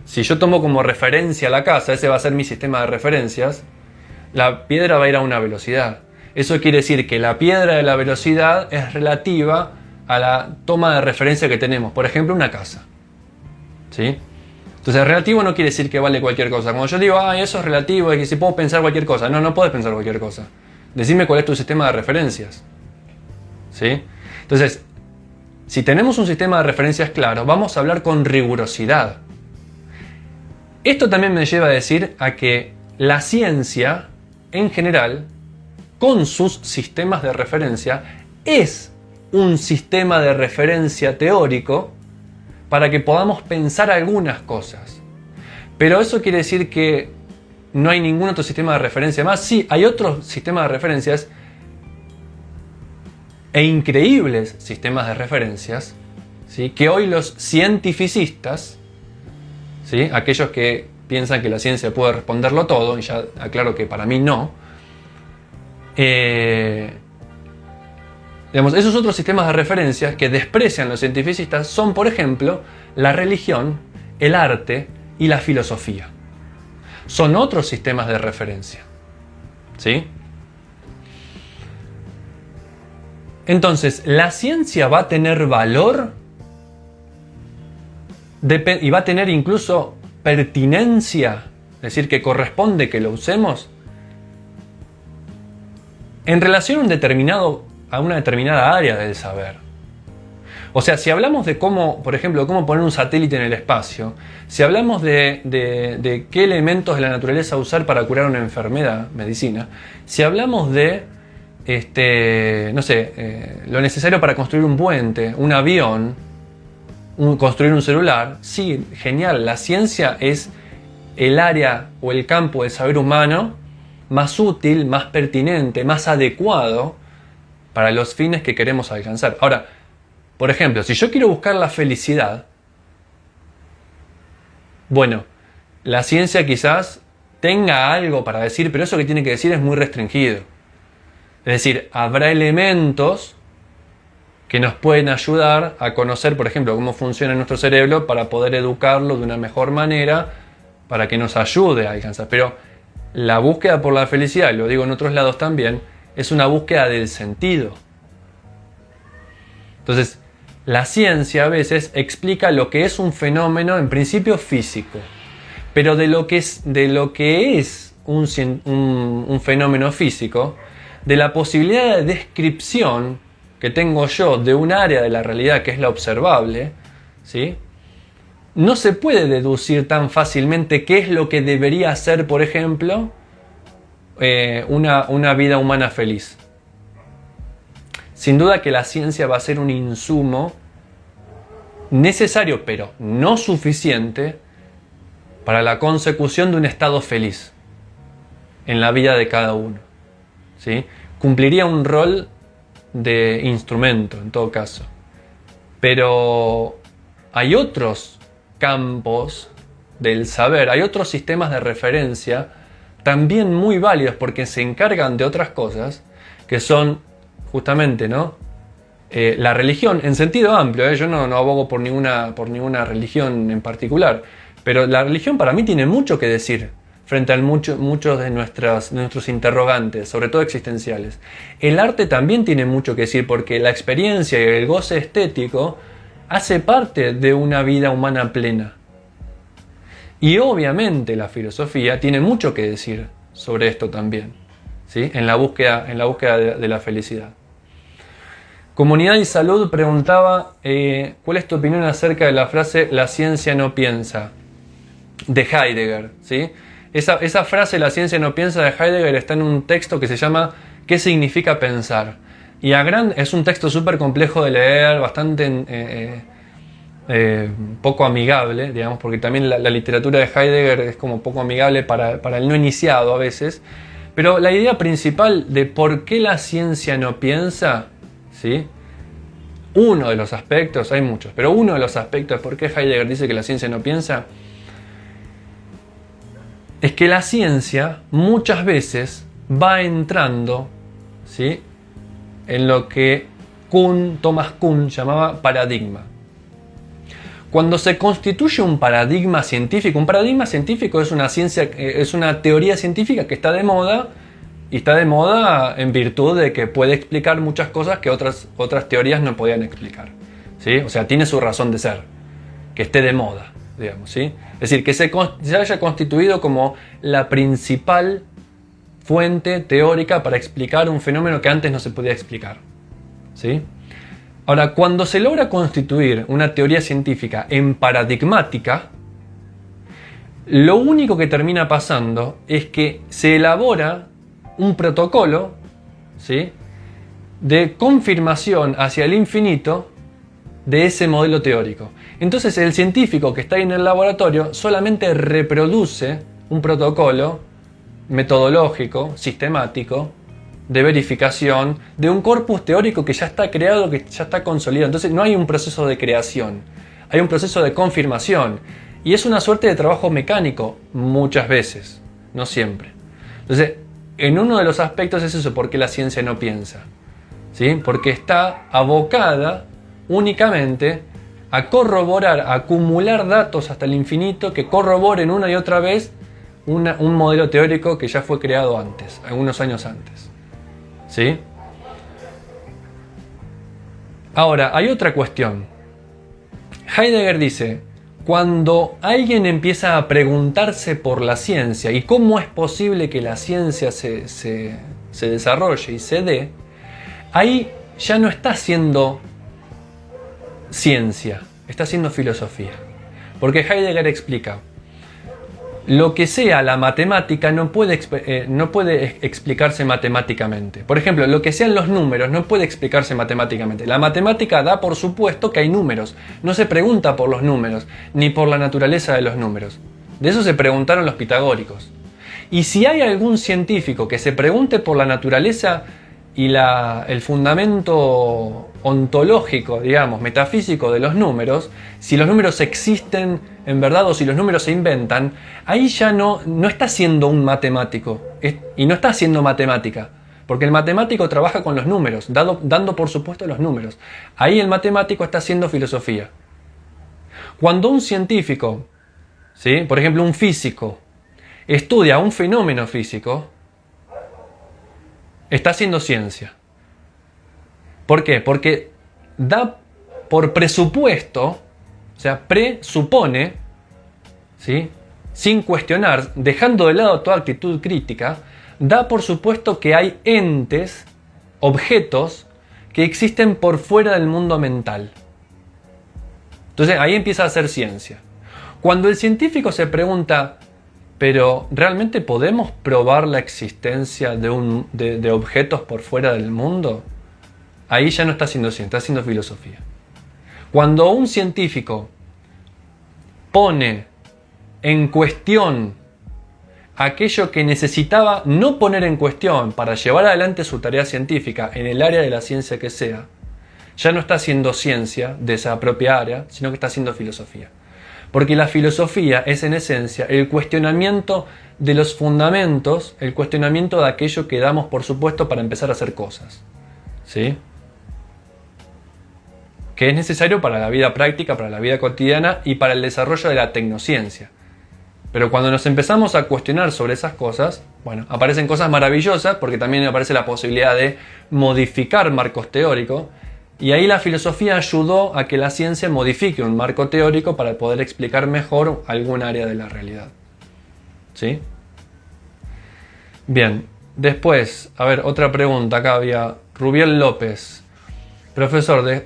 si yo tomo como referencia la casa, ese va a ser mi sistema de referencias, la piedra va a ir a una velocidad. Eso quiere decir que la piedra de la velocidad es relativa a la toma de referencia que tenemos. Por ejemplo, una casa, ¿sí? Entonces, relativo no quiere decir que vale cualquier cosa. Cuando yo digo, eso es relativo, es que si puedo pensar cualquier cosa. No, no puedes pensar cualquier cosa. Decime cuál es tu sistema de referencias, ¿sí? Entonces, si tenemos un sistema de referencias claro, vamos a hablar con rigurosidad. Esto también me lleva a decir a que la ciencia, en general, con sus sistemas de referencia, es un sistema de referencia teórico para que podamos pensar algunas cosas. Pero eso quiere decir que no hay ningún otro sistema de referencia más. Sí, hay otros sistemas de referencias e increíbles sistemas de referencias, ¿sí?, que hoy los cientificistas, ¿sí?, aquellos que piensan que la ciencia puede responderlo todo, y ya aclaro que para mí no, digamos, esos otros sistemas de referencias que desprecian los cientificistas son, por ejemplo, la religión, el arte y la filosofía. Son otros sistemas de referencia, ¿sí? Entonces, la ciencia va a tener valor y va a tener incluso pertinencia, es decir, que corresponde que lo usemos, en relación a una determinada área del saber. O sea, si hablamos de cómo, por ejemplo, cómo poner un satélite en el espacio, si hablamos de qué elementos de la naturaleza usar para curar una enfermedad, medicina, si hablamos de, lo necesario para construir un puente, un avión, construir un celular, sí, genial, la ciencia es el área o el campo del saber humano más útil, más pertinente, más adecuado para los fines que queremos alcanzar. Ahora, por ejemplo, si yo quiero buscar la felicidad, bueno, la ciencia quizás tenga algo para decir, pero eso que tiene que decir es muy restringido. Es decir, habrá elementos que nos pueden ayudar a conocer, por ejemplo, cómo funciona nuestro cerebro para poder educarlo de una mejor manera, para que nos ayude a alcanzar. Pero La búsqueda por la felicidad, y lo digo en otros lados también, es una búsqueda del sentido. Entonces, la ciencia a veces explica lo que es un fenómeno en principio físico, pero de lo que es un fenómeno físico, de la posibilidad de descripción que tengo yo de un área de la realidad que es la observable, ¿sí? No se puede deducir tan fácilmente qué es lo que debería ser, por ejemplo, una vida humana feliz. Sin duda que la ciencia va a ser un insumo necesario, pero no suficiente, para la consecución de un estado feliz en la vida de cada uno, ¿sí? Cumpliría un rol de instrumento, en todo caso. Pero hay otros campos del saber, hay otros sistemas de referencia también muy válidos porque se encargan de otras cosas que son justamente, ¿no? La religión en sentido amplio, yo no abogo por ninguna religión en particular, pero la religión para mí tiene mucho que decir frente a muchos de nuestros interrogantes, sobre todo existenciales. El arte también tiene mucho que decir porque la experiencia y el goce estético hace parte de una vida humana plena. Y obviamente la filosofía tiene mucho que decir sobre esto también, ¿sí? En la búsqueda de la felicidad. Comunidad y Salud preguntaba, ¿cuál es tu opinión acerca de la frase "la ciencia no piensa" de Heidegger? ¿Sí? Esa frase "la ciencia no piensa" de Heidegger está en un texto que se llama ¿Qué significa pensar? Y es un texto súper complejo de leer, bastante poco amigable, digamos, porque también la literatura de Heidegger es como poco amigable para el no iniciado a veces. Pero la idea principal de por qué la ciencia no piensa, ¿sí? Uno de los aspectos, hay muchos, pero uno de los aspectos de por qué Heidegger dice que la ciencia no piensa es que la ciencia muchas veces va entrando, ¿sí?, en lo que Thomas Kuhn llamaba paradigma. Cuando se constituye un paradigma científico es una ciencia, es una teoría científica que está de moda, y está de moda en virtud de que puede explicar muchas cosas que otras teorías no podían explicar, ¿sí? O sea, tiene su razón de ser, que esté de moda, digamos, ¿sí? Es decir, que se haya constituido como la principal fuente teórica para explicar un fenómeno que antes no se podía explicar, ¿sí? Ahora, cuando se logra constituir una teoría científica en paradigmática, lo único que termina pasando es que se elabora un protocolo, ¿sí?, de confirmación hacia el infinito de ese modelo teórico. Entonces el científico que está ahí en el laboratorio solamente reproduce un protocolo metodológico, sistemático, de verificación de un corpus teórico que ya está creado, que ya está consolidado. Entonces no hay un proceso de creación, hay un proceso de confirmación. Y es una suerte de trabajo mecánico muchas veces, no siempre. Entonces, en uno de los aspectos es eso, porque la ciencia no piensa, ¿sí? Porque está abocada únicamente a corroborar, a acumular datos hasta el infinito que corroboren una y otra vez un modelo teórico que ya fue creado antes, algunos años antes, ¿sí? Ahora, hay otra cuestión. Heidegger dice: cuando alguien empieza a preguntarse por la ciencia y cómo es posible que la ciencia se desarrolle y se dé, ahí ya no está haciendo ciencia, está haciendo filosofía. Porque Heidegger explica: lo que sea la matemática no puede explicarse matemáticamente. Por ejemplo, lo que sean los números no puede explicarse matemáticamente. La matemática da por supuesto que hay números. No se pregunta por los números, ni por la naturaleza de los números. De eso se preguntaron los pitagóricos. Y si hay algún científico que se pregunte por la naturaleza y el fundamento ontológico, digamos, metafísico de los números, si los números existen en verdad o si los números se inventan, ahí ya no está siendo un matemático y no está haciendo matemática, porque el matemático trabaja con los números, dando por supuesto los números. Ahí el matemático está haciendo filosofía. Cuando un científico, ¿sí?, por ejemplo un físico, estudia un fenómeno físico, está haciendo ciencia. ¿Por qué? Porque da por presupuesto, o sea, presupone, ¿sí?, sin cuestionar, dejando de lado toda actitud crítica, da por supuesto que hay entes, objetos, que existen por fuera del mundo mental. Entonces ahí empieza a hacer ciencia. Cuando el científico se pregunta, pero ¿realmente podemos probar la existencia de objetos por fuera del mundo? Ahí ya no está haciendo ciencia, está haciendo filosofía. Cuando un científico pone en cuestión aquello que necesitaba no poner en cuestión para llevar adelante su tarea científica en el área de la ciencia que sea, ya no está haciendo ciencia de esa propia área, sino que está haciendo filosofía. Porque la filosofía es en esencia el cuestionamiento de los fundamentos, el cuestionamiento de aquello que damos por supuesto para empezar a hacer cosas, ¿sí?, que es necesario para la vida práctica, para la vida cotidiana y para el desarrollo de la tecnociencia. Pero cuando nos empezamos a cuestionar sobre esas cosas, bueno, aparecen cosas maravillosas, porque también aparece la posibilidad de modificar marcos teóricos, y ahí la filosofía ayudó a que la ciencia modifique un marco teórico para poder explicar mejor algún área de la realidad. ¿Sí? Bien, después, a ver, otra pregunta, acá había Rubiel López. Profesor,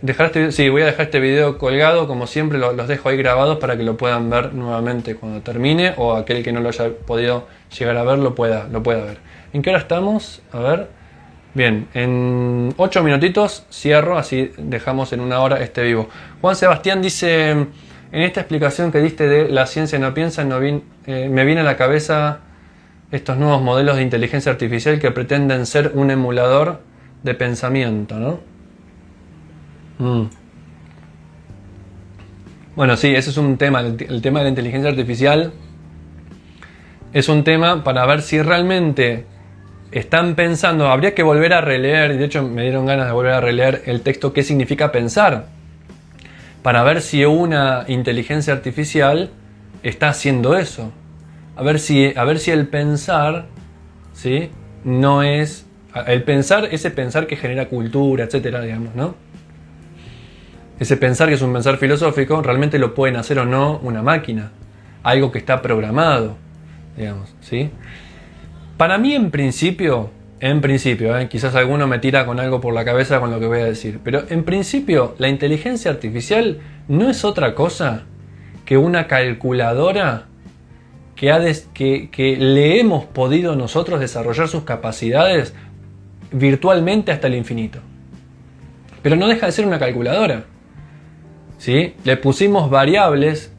sí, voy a dejar este video colgado, como siempre los dejo ahí grabados para que lo puedan ver nuevamente cuando termine, o aquel que no lo haya podido llegar a ver lo pueda ver. ¿En qué hora estamos? A ver. Bien, en 8 minutitos cierro, así dejamos en 1 hora este vivo. Juan Sebastián dice, en esta explicación que diste de la ciencia no piensa, me viene a la cabeza estos nuevos modelos de inteligencia artificial que pretenden ser un emulador de pensamiento, ¿no? Bueno, sí, ese es un tema, el tema de la inteligencia artificial es un tema para ver si realmente están pensando, habría que volver a releer, y de hecho me dieron ganas de volver a releer el texto ¿Qué significa pensar?, para ver si una inteligencia artificial está haciendo eso, a ver si el pensar, ¿sí?, no es el pensar, ese pensar que genera cultura, etcétera, digamos, ¿no? Ese pensar, que es un pensar filosófico, realmente lo pueden hacer o no una máquina, algo que está programado, digamos, ¿sí? Para mí, en principio, quizás alguno me tira con algo por la cabeza con lo que voy a decir, pero en principio la inteligencia artificial no es otra cosa que una calculadora que le hemos podido nosotros desarrollar sus capacidades virtualmente hasta el infinito. Pero no deja de ser una calculadora, ¿sí? Le pusimos variables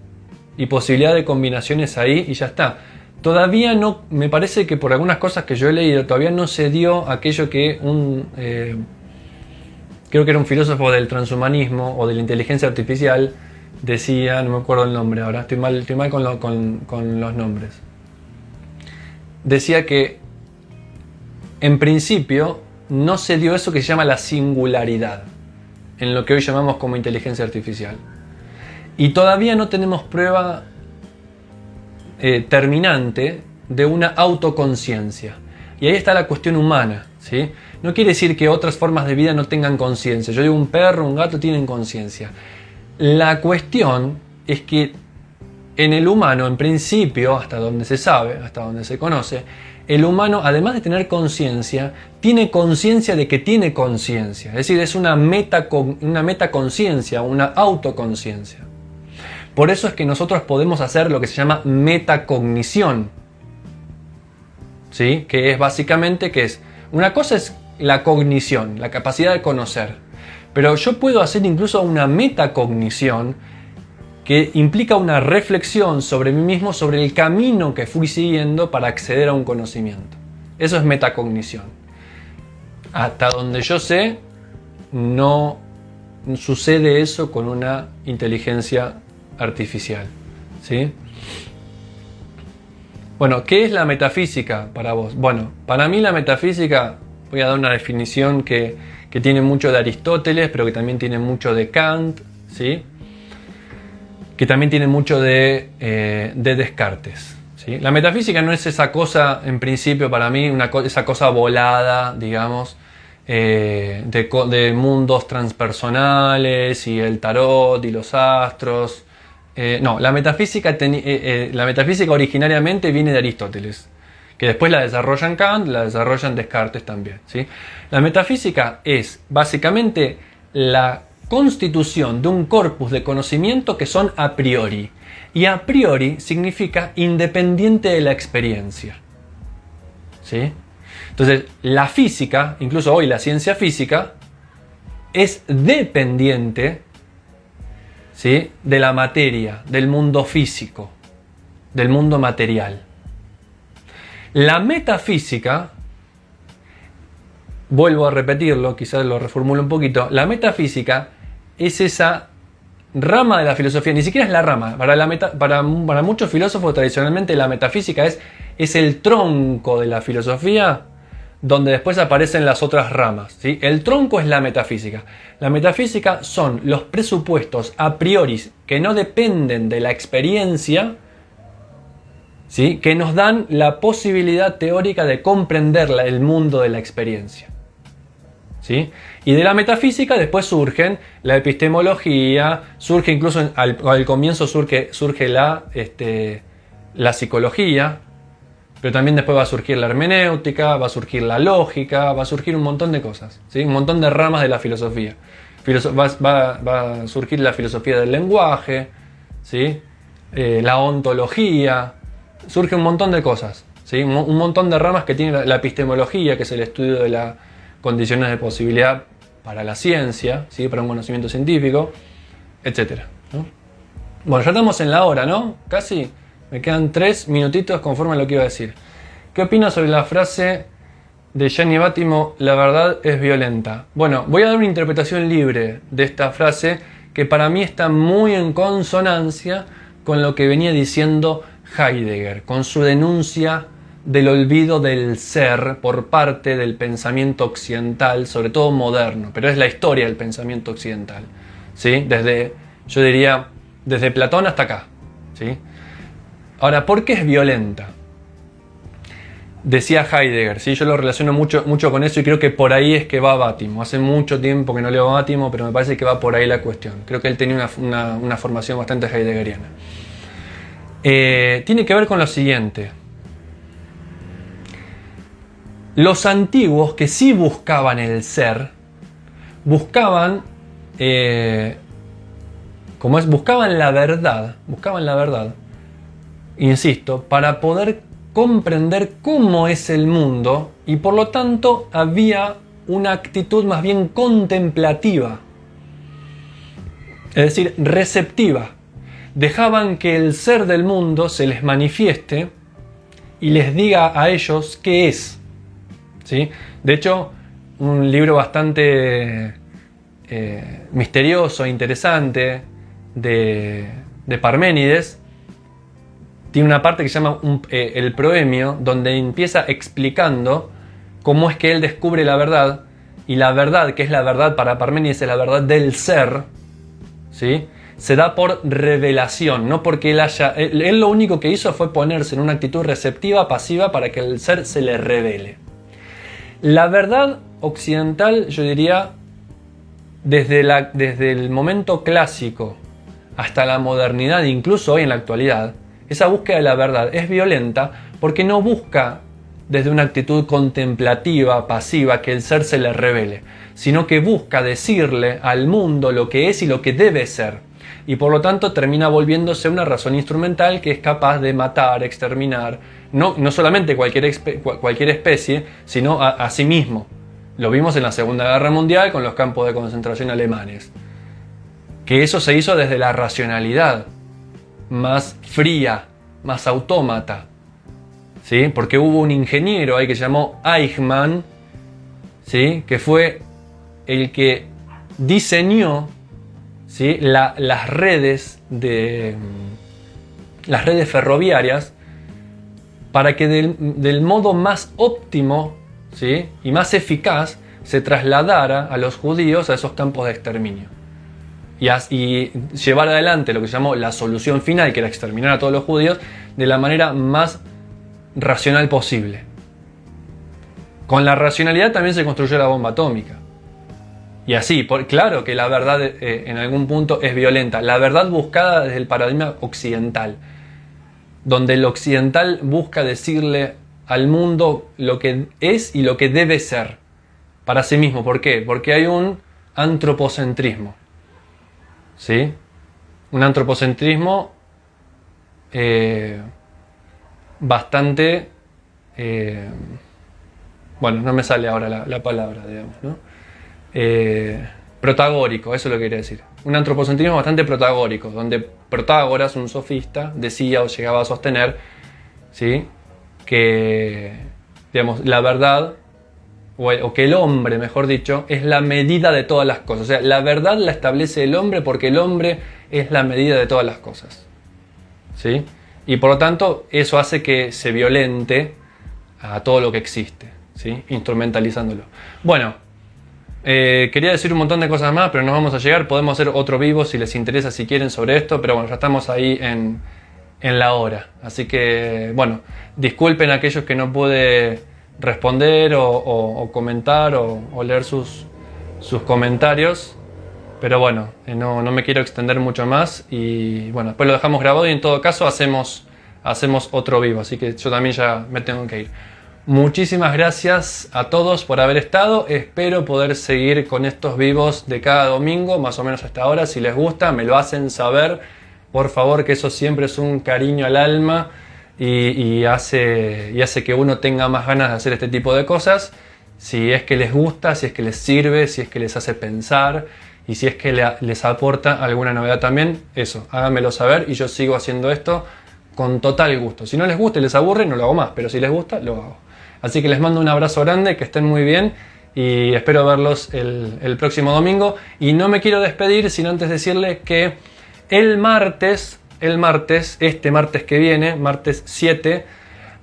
y posibilidad de combinaciones ahí y ya está. Todavía no, me parece que por algunas cosas que yo he leído, todavía no se dio aquello que creo que era un filósofo del transhumanismo o de la inteligencia artificial, decía, no me acuerdo el nombre ahora, estoy mal con los nombres. Decía que en principio no se dio eso que se llama la singularidad, en lo que hoy llamamos como inteligencia artificial. Y todavía no tenemos prueba terminante de una autoconciencia. Y ahí está la cuestión humana, ¿sí? No quiere decir que otras formas de vida no tengan conciencia. Yo digo, un perro, un gato tienen conciencia. La cuestión es que en el humano, en principio, hasta donde se sabe, hasta donde se conoce, el humano, además de tener conciencia, tiene conciencia de que tiene conciencia. Es decir, es una metaconciencia, una autoconciencia. Por eso es que nosotros podemos hacer lo que se llama metacognición, ¿sí? Que es básicamente, una cosa es la cognición, la capacidad de conocer, pero yo puedo hacer incluso una metacognición que implica una reflexión sobre mí mismo, sobre el camino que fui siguiendo para acceder a un conocimiento. Eso es metacognición. Hasta donde yo sé, no sucede eso con una inteligencia artificial, ¿sí? Bueno, ¿qué es la metafísica para vos? Bueno, para mí la metafísica, voy a dar una definición que tiene mucho de Aristóteles, pero que también tiene mucho de Kant, ¿sí? Que también tiene mucho de Descartes, ¿sí? La metafísica no es esa cosa, en principio, para mí, esa cosa volada, digamos, de mundos transpersonales y el tarot y los astros. No, la metafísica originariamente viene de Aristóteles, que después la desarrollan Kant, la desarrollan Descartes también, ¿sí? La metafísica es básicamente la constitución de un corpus de conocimiento que son a priori. Y a priori significa independiente de la experiencia, ¿sí? Entonces, la física, incluso hoy la ciencia física, es dependiente, ¿sí?, de la materia, del mundo físico, del mundo material. La metafísica, vuelvo a repetirlo, quizás lo reformulo un poquito, la metafísica es esa rama de la filosofía, ni siquiera es la rama, para muchos filósofos tradicionalmente la metafísica es el tronco de la filosofía donde después aparecen las otras ramas, ¿sí? El tronco es la metafísica. La metafísica son los presupuestos a priori que no dependen de la experiencia, ¿sí?, que nos dan la posibilidad teórica de comprender el mundo de la experiencia, ¿sí? Y de la metafísica después surgen la epistemología, surge incluso al comienzo surge la psicología, pero también después va a surgir la hermenéutica, va a surgir la lógica, va a surgir un montón de cosas, ¿sí? Un montón de ramas de la filosofía. Va a surgir la filosofía del lenguaje, ¿sí? La ontología, surge un montón de cosas, ¿sí? Un montón de ramas que tiene la epistemología, que es el estudio de las condiciones de posibilidad para la ciencia, ¿sí?, para un conocimiento científico, etc., ¿no? Bueno, ya estamos en la hora, ¿no? Casi. Me quedan 3 minutitos conforme a lo que iba a decir. ¿Qué opinas sobre la frase de Gianni Vattimo, la verdad es violenta? Bueno, voy a dar una interpretación libre de esta frase que para mí está muy en consonancia con lo que venía diciendo Heidegger, con su denuncia del olvido del ser por parte del pensamiento occidental, sobre todo moderno, pero es la historia del pensamiento occidental, ¿sí? Yo diría, desde Platón hasta acá, ¿sí? Ahora, ¿por qué es violenta? Decía Heidegger, ¿sí? Yo lo relaciono mucho con eso y creo que por ahí es que va Vattimo. Hace mucho tiempo que no leo a Vattimo, pero me parece que va por ahí la cuestión. Creo que él tenía una formación bastante heideggeriana. Tiene que ver con lo siguiente. Los antiguos que sí buscaban el ser, buscaban la verdad, insisto, para poder comprender cómo es el mundo y por lo tanto había una actitud más bien contemplativa, es decir, receptiva. Dejaban que el ser del mundo se les manifieste y les diga a ellos qué es, ¿sí? De hecho, un libro bastante misterioso, interesante, de Parménides, tiene una parte que se llama el proemio, donde empieza explicando cómo es que él descubre la verdad, y la verdad, que es la verdad para Parménides, es la verdad del ser, ¿sí?, se da por revelación, no porque él lo único que hizo fue ponerse en una actitud receptiva, pasiva, para que el ser se le revele. La verdad occidental, yo diría, desde el momento clásico hasta la modernidad, incluso hoy en la actualidad, esa búsqueda de la verdad es violenta porque no busca desde una actitud contemplativa, pasiva, que el ser se le revele, sino que busca decirle al mundo lo que es y lo que debe ser. Y por lo tanto termina volviéndose una razón instrumental que es capaz de matar, exterminar, no solamente cualquier especie, sino a sí mismo. Lo vimos en la Segunda Guerra Mundial con los campos de concentración alemanes. Que eso se hizo desde la racionalidad más fría, más autómata, ¿sí? Porque hubo un ingeniero ahí que se llamó Eichmann, ¿sí?, que fue el que diseñó, ¿sí?, las redes ferroviarias para que del modo más óptimo, ¿sí?, y más eficaz se trasladara a los judíos a esos campos de exterminio. y llevar adelante lo que se llamó la solución final, que era exterminar a todos los judíos, de la manera más racional posible. Con la racionalidad también se construyó la bomba atómica. Y así, claro que la verdad en algún punto es violenta. La verdad buscada desde el paradigma occidental, donde el occidental busca decirle al mundo lo que es y lo que debe ser para sí mismo. ¿Por qué? Porque hay un antropocentrismo. ¿Sí? Un antropocentrismo bastante... bueno, no me sale ahora la palabra, digamos, ¿no? Protagórico, eso es lo que quería decir. Un antropocentrismo bastante protagórico, donde Protágoras, un sofista, decía o llegaba a sostener, ¿sí?, que, digamos, la verdad, o que el hombre, mejor dicho, es la medida de todas las cosas. O sea, la verdad la establece el hombre porque el hombre es la medida de todas las cosas, ¿sí? Y por lo tanto, eso hace que se violente a todo lo que existe, ¿sí?, instrumentalizándolo. Bueno, quería decir un montón de cosas más, pero no vamos a llegar. Podemos hacer otro vivo si les interesa, si quieren, sobre esto, pero bueno, ya estamos ahí en la hora. Así que, bueno, disculpen a aquellos que no pude responder o comentar o leer sus comentarios, pero bueno, no me quiero extender mucho más y bueno, después lo dejamos grabado y en todo caso hacemos otro vivo, así que yo también ya me tengo que ir. Muchísimas gracias a todos por haber estado. Espero poder seguir con estos vivos de cada domingo, más o menos hasta ahora. Si les gusta, me lo hacen saber. Por favor, que eso siempre es un cariño al alma y hace que uno tenga más ganas de hacer este tipo de cosas. Si es que les gusta, si es que les sirve, si es que les hace pensar y si es que les aporta alguna novedad también, eso, háganmelo saber y yo sigo haciendo esto con total gusto. Si no les gusta y les aburre, no lo hago más, pero si les gusta, lo hago. Así que les mando un abrazo grande, que estén muy bien y espero verlos el próximo domingo. Y no me quiero despedir sin antes decirles que el martes, este martes que viene, martes 7,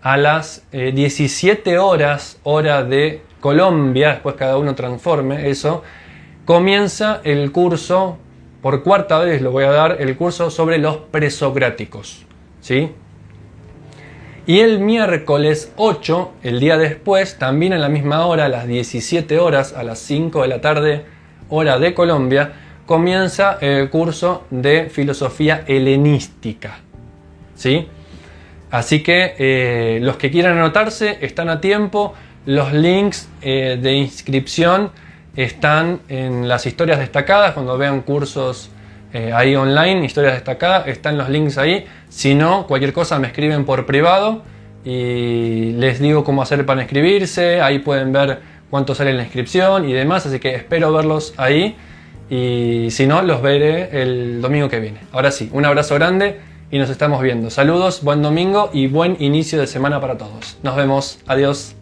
a las 17 horas, hora de Colombia, después cada uno transforme eso, comienza el curso, por cuarta vez lo voy a dar, el curso sobre los presocráticos, ¿sí? Y el miércoles 8, el día después, también a la misma hora, a las 17 horas, a las 5 de la tarde, hora de Colombia, comienza el curso de filosofía helenística, ¿sí? Así que los que quieran anotarse están a tiempo. Los links de inscripción están en las historias destacadas. Cuando vean cursos ahí online, historias destacadas, están los links ahí. Si no, cualquier cosa me escriben por privado y les digo cómo hacer para inscribirse. Ahí pueden ver cuánto sale la inscripción y demás. Así que espero verlos ahí. Y si no, los veré el domingo que viene. Ahora sí, un abrazo grande y nos estamos viendo. Saludos, buen domingo y buen inicio de semana para todos. Nos vemos. Adiós.